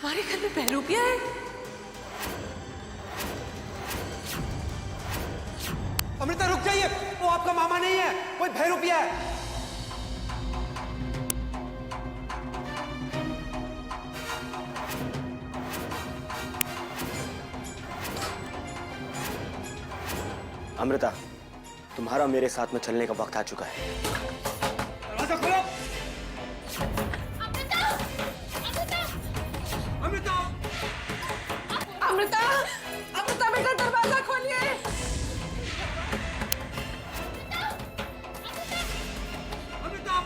हमारे घर में बहरूपिया है। अमृता रुक जाइए, वो आपका मामा नहीं है, कोई बहरूपिया है। अमृता, तुम्हारा मेरे साथ में चलने का वक्त आ चुका है। दरवाजा खोलो। अमृता! अमृता! अमृता बेटा दरवाजा खोलिए। अमृता!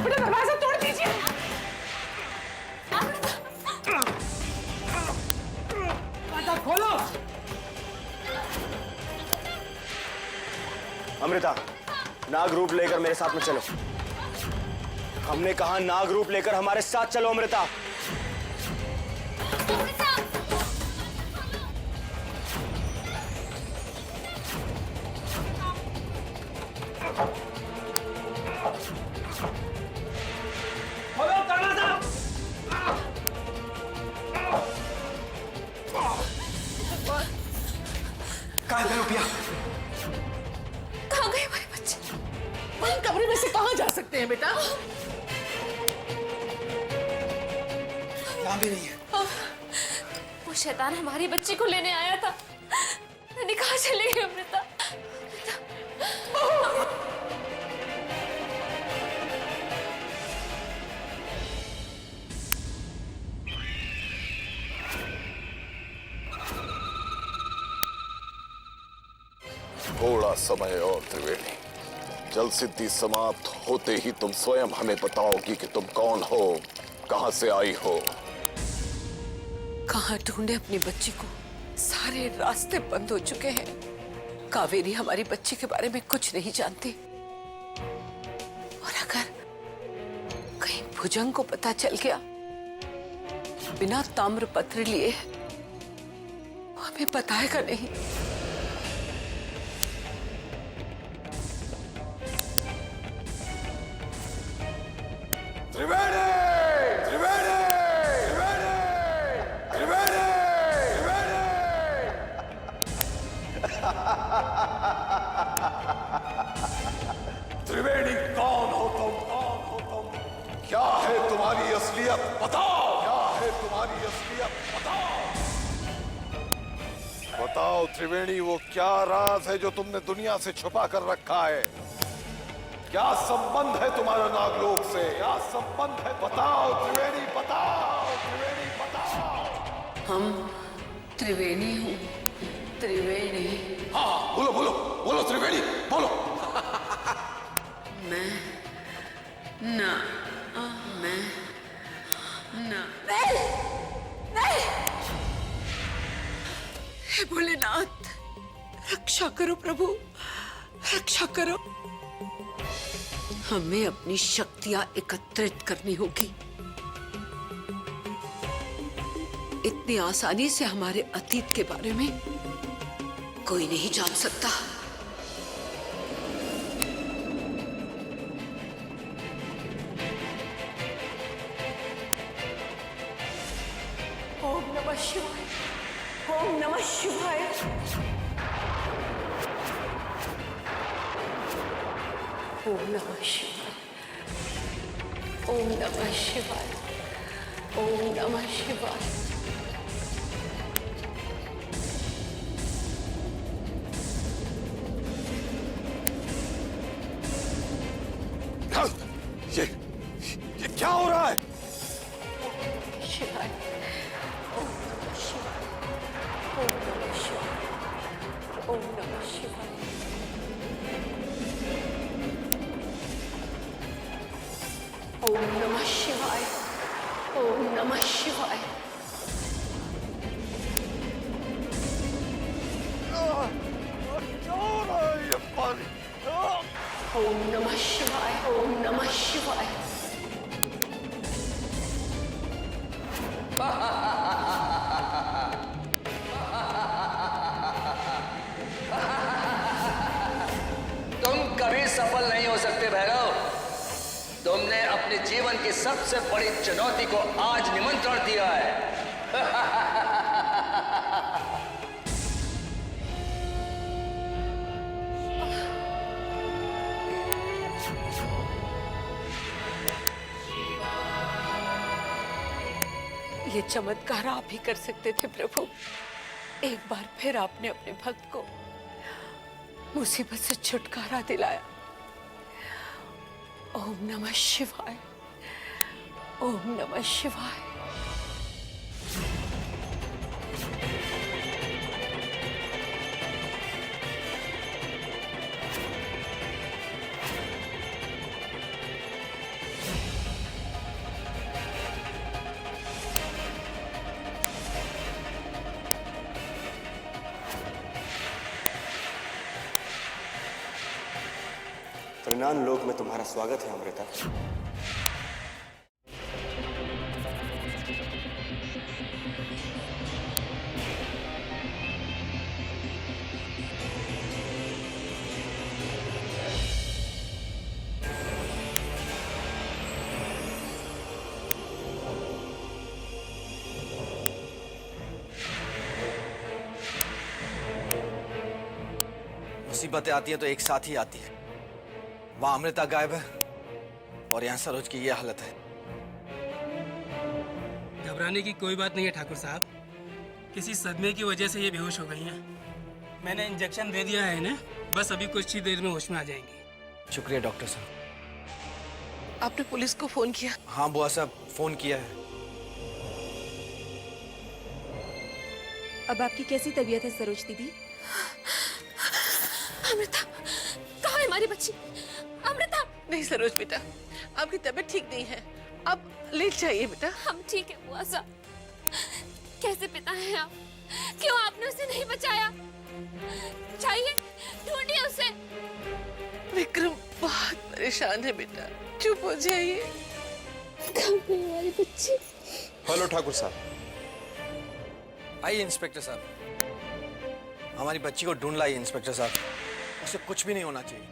बेटा दरवाजा तोड़ दीजिए। दरवाजा खोलो। अमृता, नाग रूप लेकर मेरे साथ में चलो। हमने कहा नाग रूप लेकर हमारे साथ चलो अमृता। खोलो दरवाजा। कहाँ है बहरूपिया? कहाँ गए हमारे बच्चे? हम कमरे में से कहाँ जा सकते हैं बेटा? यहाँ भी नहीं है। वो शैतान हमारी बच्ची को लेने आया था। मैंने कहा चले गई अमृता। थोड़ा समय और त्रिवेणी, जल सिद्धि समाप्त होते ही तुम स्वयं हमें बताओगी कि तुम कौन हो, कहां से आई हो। कहाँ ढूंढे अपनी बच्ची को? सारे रास्ते बंद हो चुके हैं। कावेरी हमारी बच्ची के बारे में कुछ नहीं जानती, और अगर कहीं भुजंग को पता चल गया, बिना ताम्र पत्र लिए वो हमें बताएगा नहीं। त्रिवेणी! त्रिवेणी! त्रिवेणी! त्रिवेणी! त्रिवेणी! त्रिवेणी कौन हो तुम? कौन हो तुम? क्या है तुम्हारी असलियत? बताओ! क्या है तुम्हारी असलियत? बताओ! बताओ त्रिवेणी, वो क्या राज है जो तुमने दुनिया से छुपा कर रखा है? क्या संबंध है तुम्हारा नागलोक से? क्या संबंध है? बताओ त्रिवेणी, बताओ त्रिवेणी, बताओ। हम त्रिवेणी हूँ, त्रिवेणी। हाँ, बोलो बोलो बोलो त्रिवेणी, बोलो। मैं ना मैं ना नहीं। हे भोलेनाथ, रक्षा करो प्रभु, रक्षा करो। हमें अपनी शक्तियां एकत्रित करनी होगी। इतनी आसानी से हमारे अतीत के बारे में कोई नहीं जान सकता। ओम नमः शिवाय, ओम नमः शिवाय। ओम नमः शिवाय, ओम नमः शिवाय, ओम नमः शिवाय। ये क्या हो रहा है? शिवाय, ओम नमः शिवाय, ओम नमः शिवाय, ओम नमः शिवाय। ओम नमः शिवाय, ओम नमः शिवाय। क्या हो रहा है ये पानी? ओम नमः शिवाय, ओम नमः शिवाय। तुम कभी सफल नहीं हो सकते भैरव। तुमने अपने जीवन की सबसे बड़ी चुनौती को आज निमंत्रित आमंत्रण दिया है। ये चमत्कार आप ही कर सकते थे प्रभु। एक बार फिर आपने अपने भक्त को मुसीबत से छुटकारा दिलाया। ओम नमः शिवाय, ओम नमः शिवाय। त्रिनान लोक में तुम्हारा स्वागत है अमृता। मुसीबतें आती हैं तो एक साथ ही आती है। वहां अमृता गायब है और यहाँ सरोज की ये हालत है। घबराने की कोई बात नहीं है ठाकुर साहब, किसी सदमे की वजह से ये बेहोश हो गई हैं। मैंने इंजेक्शन दे दिया है ना, बस अभी कुछ ही देर में होश में आ जाएंगी। शुक्रिया डॉक्टर साहब। आपने पुलिस को फोन किया? हाँ बुआ साहब, फोन किया है। अब आपकी कैसी तबीयत है सरोज दीदी? अमृता, कहाँ है हमारी बच्ची? अमृता! नहीं सरोज बेटा, आपकी तबीयत ठीक नहीं है, आप ले जाइए बेटा। हम ठीक है बुआ साहब। कैसे पिता हैं आप? क्यों आपने उसे नहीं बचाया? चाहिए, ढूंढिए उसे। विक्रम बहुत परेशान है बेटा, चुप हो जाइए। हमारी बच्ची। हेलो ठाकुर साहब। आइए इंस्पेक्टर साहब, हमारी बच्ची को ढूंढ लाइए इंस्पेक्टर साहब। उसे कुछ भी नहीं होना चाहिए।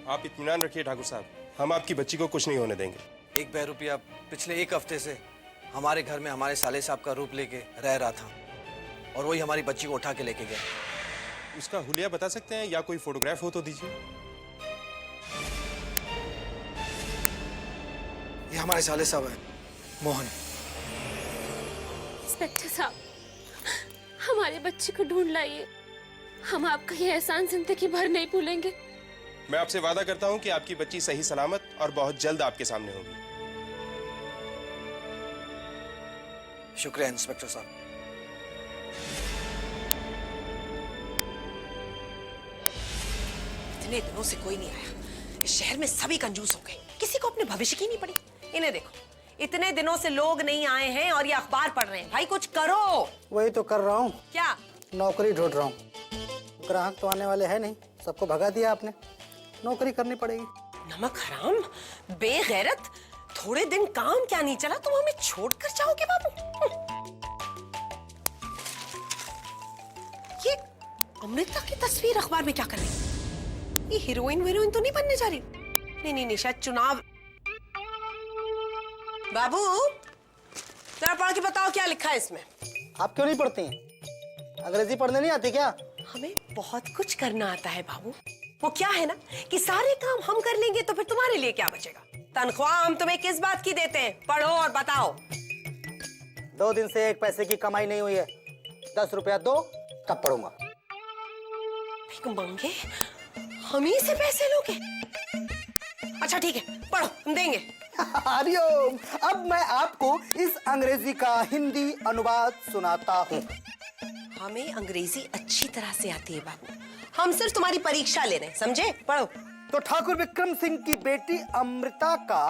आप इत्मीनान रखिए ठाकुर साहब, हम आपकी बच्ची को कुछ नहीं होने देंगे। 1 रुपया पिछले 1 हफ्ते से हमारे घर में हमारे साले साहब का रूप लेके रह रहा था और वही हमारी बच्ची को उठा के लेके गया। उसका हुलिया बता सकते हैं या कोई फोटोग्राफ हो तो दीजिए। ये हमारे साले साहब हैं, मोहन। इंस्पेक्टर साहब, हमारी बच्ची को ढूंढ लाइए। हम आपका ये एहसान जिंदगी भर नहीं भूलेंगे। मैं आपसे वादा करता हूं कि आपकी बच्ची सही सलामत और बहुत जल्द आपके सामने होगी। शुक्रिया इंस्पेक्टर साहब। इतने दिनों से कोई नहीं आया। इस शहर में सभी कंजूस हो गए, किसी को अपने भविष्य की नहीं पड़ी। इन्हें देखो, इतने दिनों से लोग नहीं आए हैं और ये अखबार पढ़ रहे हैं। भाई कुछ करो। वही तो कर रहा हूँ। क्या? नौकरी ढूंढ रहा हूँ। ग्राहक तो आने वाले हैं नहीं, सबको भगा दिया आपने। नौकरी करनी पड़ेगी। नमक हराम, बेगैरत। थोड़े दिन काम क्या नहीं चला, तुम हमें छोड़कर जाओगे बाबू? ये अमृता की तस्वीर अखबार में क्या कर रही? ये हीरोइन वीरोइन तो नहीं बनने जा रही? नहीं शायद चुनाव। बाबू जरा पढ़ के बताओ क्या लिखा है इसमें। आप क्यों नहीं पढ़ती हैं? अंग्रेजी पढ़ने नहीं आती क्या? हमें बहुत कुछ करना आता है बाबू। वो क्या है ना कि सारे काम हम कर लेंगे तो फिर तुम्हारे लिए क्या बचेगा? तनख्वाह हम तुम्हें किस बात की देते हैं? पढ़ो और बताओ। 2 दिन से 1 पैसे की कमाई नहीं हुई है। 10 रुपया दो तब पढ़ूंगा। भीख मांगे? हम ही से पैसे लोगे? अच्छा ठीक है, पढ़ो, हम देंगे। हरिओम। अब मैं आपको इस अंग्रेजी का हिंदी अनुवाद सुनाता हूँ। हमें अंग्रेजी अच्छी तरह से आती है बाबू, हम सिर्फ तुम्हारी परीक्षा ले रहे हैं, समझे? पढ़ो। तो ठाकुर विक्रम सिंह की बेटी अमृता का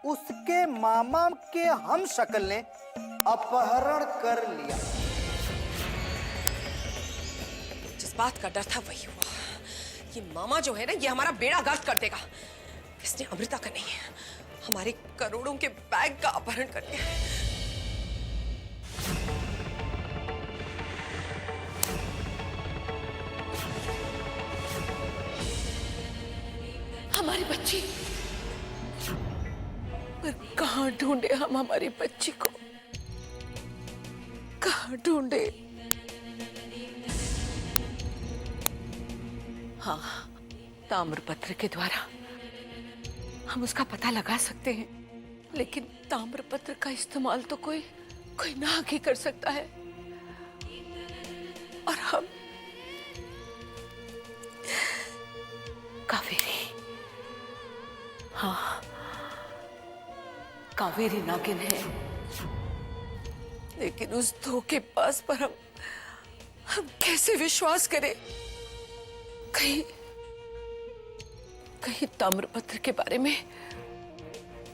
उसके मामा के हम शक्ल ने अपहरण कर लिया। जिस बात का डर था वही हुआ। ये मामा जो है ना, ये हमारा बेड़ा गर्क कर देगा। इसने अमृता का नहीं, हमारे करोड़ों के बैग का अपहरण कर लिया। हमारी बच्ची, पर कहाँ ढूंढे हम हमारी बच्ची को? ढूंढे। हाँ, ताम्रपत्र के द्वारा हम उसका पता लगा सकते हैं, लेकिन ताम्रपत्र का इस्तेमाल तो कोई नाग ही कर सकता है। और हम कावेरी, हाँ, कावेरी नागिन है, लेकिन उस धोखेबाज पर हम कैसे विश्वास करें? कहीं ताम्रपत्र के बारे में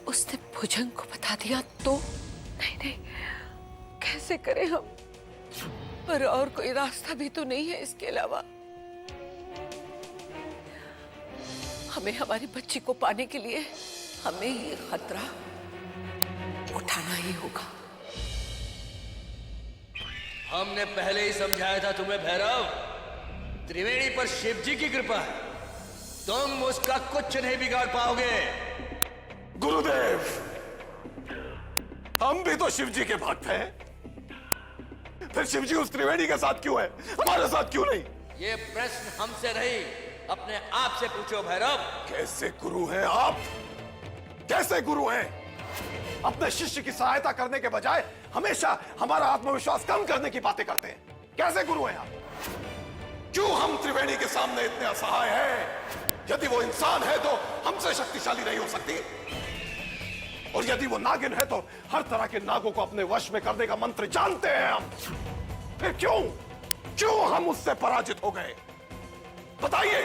उसने भुजंग को बता दिया तो? नहीं, कैसे करें हम? पर और कोई रास्ता भी तो नहीं है इसके अलावा। हमें हमारी बच्ची को पाने के लिए हमें ये खतरा उठाना ही होगा। हमने पहले ही समझाया था तुम्हें भैरव, त्रिवेणी पर शिवजी की कृपा है, तुम उसका कुछ नहीं बिगाड़ पाओगे। गुरुदेव, हम भी तो शिवजी के भक्त हैं, फिर शिवजी उस त्रिवेणी के साथ क्यों है, हमारे साथ क्यों नहीं? ये प्रश्न हमसे नहीं, अपने आप से पूछो भैरव। कैसे गुरु हैं आप? कैसे गुरु हैं? अपने शिष्य की सहायता करने के बजाय हमेशा हमारा आत्मविश्वास कम करने की बातें करते हैं। कैसे गुरु हैं आप? क्यों हम त्रिवेणी के सामने इतने असहाय हैं? यदि वो इंसान है तो हमसे शक्तिशाली नहीं हो सकती, और यदि वो नागिन है तो हर तरह के नागों को अपने वश में करने का मंत्र जानते हैं हम। फिर क्यों हम उससे पराजित हो गए? बताइए।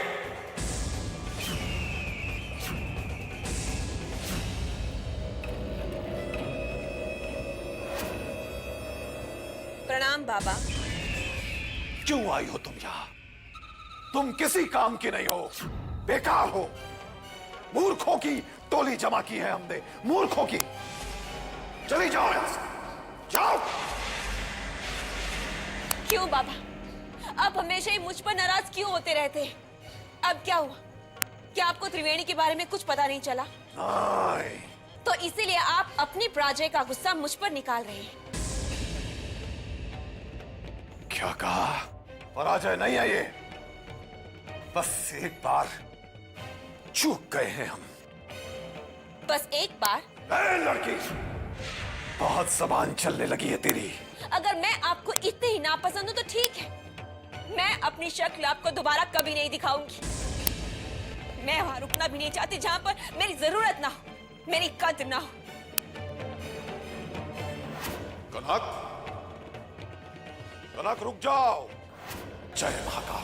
प्रणाम बाबा। क्यों आई हो तुम यहां? तुम किसी काम की नहीं हो, बेकार हो। मूर्खों की टोली जमा की है हमने, मूर्खों की। चली जाओ यहां से, जाओ। क्यों बाबा, आप हमेशा ही मुझ पर नाराज क्यों होते रहते हैं? अब क्या हुआ? क्या आपको त्रिवेणी के बारे में कुछ पता नहीं चला? नहीं। तो इसीलिए आप अपनी पराजय का गुस्सा मुझ पर निकाल रहे हैं। क्या कहा? पराजय नहीं है ये, बस एक बार चूक गए हैं हम। बस एक बार? ए लड़की, बहुत जबान चलने लगी है तेरी। अगर मैं आपको इतने ही नापसंद हूं तो ठीक है, मैं अपनी शक्ल आपको दोबारा कभी नहीं दिखाऊंगी। मैं वहां रुकना भी नहीं चाहती जहां पर मेरी जरूरत ना हो, मेरी कद्र ना हो। कनक, कनक रुक जाओ। जय महाकाल।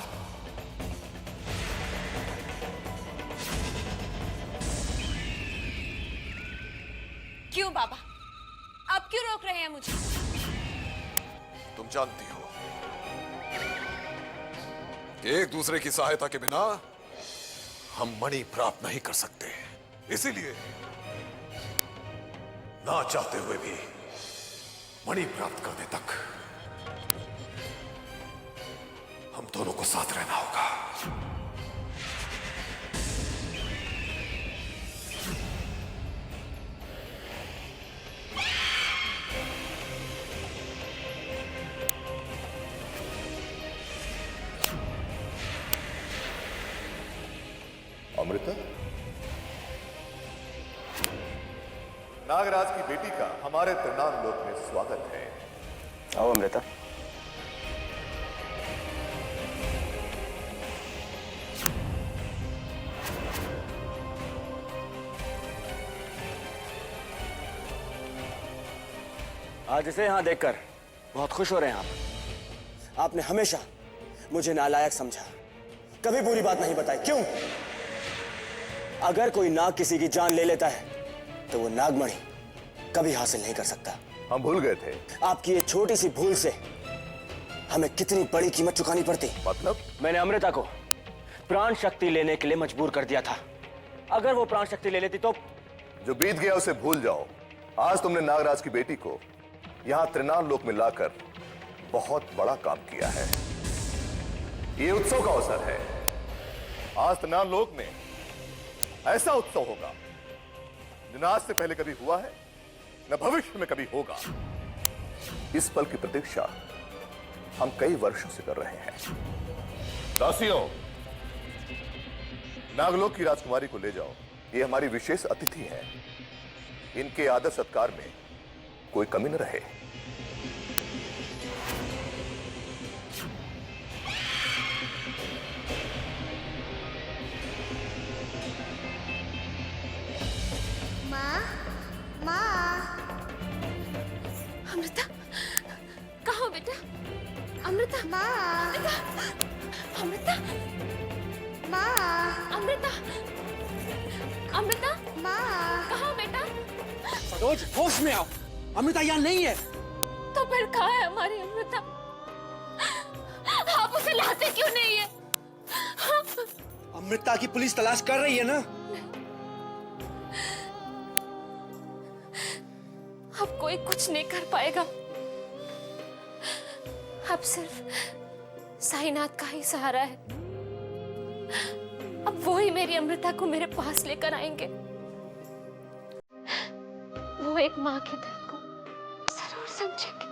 क्यों बाबा, आप क्यों रोक रहे हैं मुझे? तुम जानती हो कि एक दूसरे की सहायता के बिना हम मणि प्राप्त नहीं कर सकते, इसीलिए ना चाहते हुए भी मणि प्राप्त करने तक हम दोनों को साथ रहना होगा। अमृता, नागराज की बेटी का हमारे त्रिनाम लोक में स्वागत है। आओ अमृता। आज इसे यहां देखकर बहुत खुश हो रहे हैं आप। आपने हमेशा मुझे नालायक समझा, कभी बुरी बात नहीं बताई। क्यों? अगर कोई नाग किसी की जान ले लेता है तो वो नागमणि कभी हासिल नहीं कर सकता। हम भूल गए थे। आपकी ये छोटी सी भूल से हमें कितनी बड़ी कीमत चुकानी पड़ती। मतलब? मैंने अमृता को प्राण शक्ति लेने के लिए मजबूर कर दिया था। अगर वो प्राण शक्ति ले लेती तो? जो बीत गया उसे भूल जाओ। आज तुमने नागराज की बेटी को यहां त्रिनाम लोक में लाकर बहुत बड़ा काम किया है। ये उत्सव का अवसर है। आज त्रिनाम लोक में ऐसा उत्सव होगा जो न आज से पहले कभी हुआ है, न भविष्य में कभी होगा। इस पल की प्रतीक्षा हम कई वर्षों से कर रहे हैं। दासियों, नागलोक की राजकुमारी को ले जाओ। ये हमारी विशेष अतिथि हैं। इनके आदर सत्कार में कोई कमी न रहे। अमृता, कहाँ हो बेटा? अमृता, माँ। अमृता, माँ। अमृता, अमृता, माँ। कहाँ हो बेटा? सरोज, होश में आओ। अमृता यहाँ नहीं है। तो फिर कहाँ है हमारी अमृता? आप उसे लाते क्यों नहीं है? अमृता की पुलिस तलाश कर रही है ना? अब कोई कुछ नहीं कर पाएगा। अब सिर्फ साईनाथ का ही सहारा है। अब वो ही मेरी अमृता को मेरे पास लेकर आएंगे। वो एक माँ के दिल को जरूर समझेंगे।